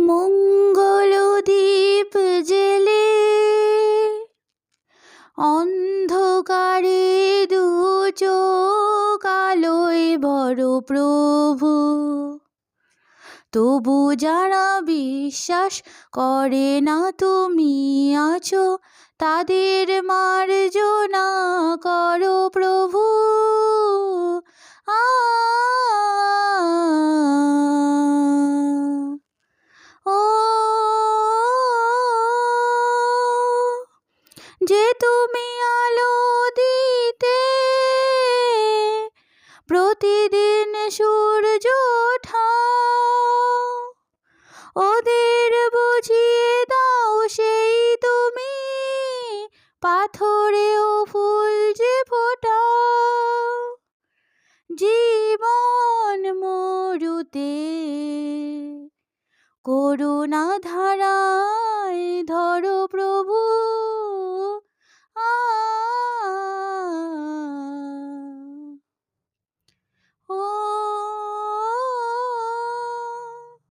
মঙ্গল দীপ জেলে অন্ধকারে দু চোখ আলোয় বড় প্রভু, তবু যারা বিশ্বাস করে না তুমি আছো, তাদের মার্জনা করো প্রভু। ও যে তুমি আলো দিতে প্রতিদিন সূর্য ওঠাও, ওদের বুঝিয়ে দাও সেই তুমি পাথরেও ফুল যে ফোটাও। জীবন মরুতে করুণা ধারায় ধরো প্রভু।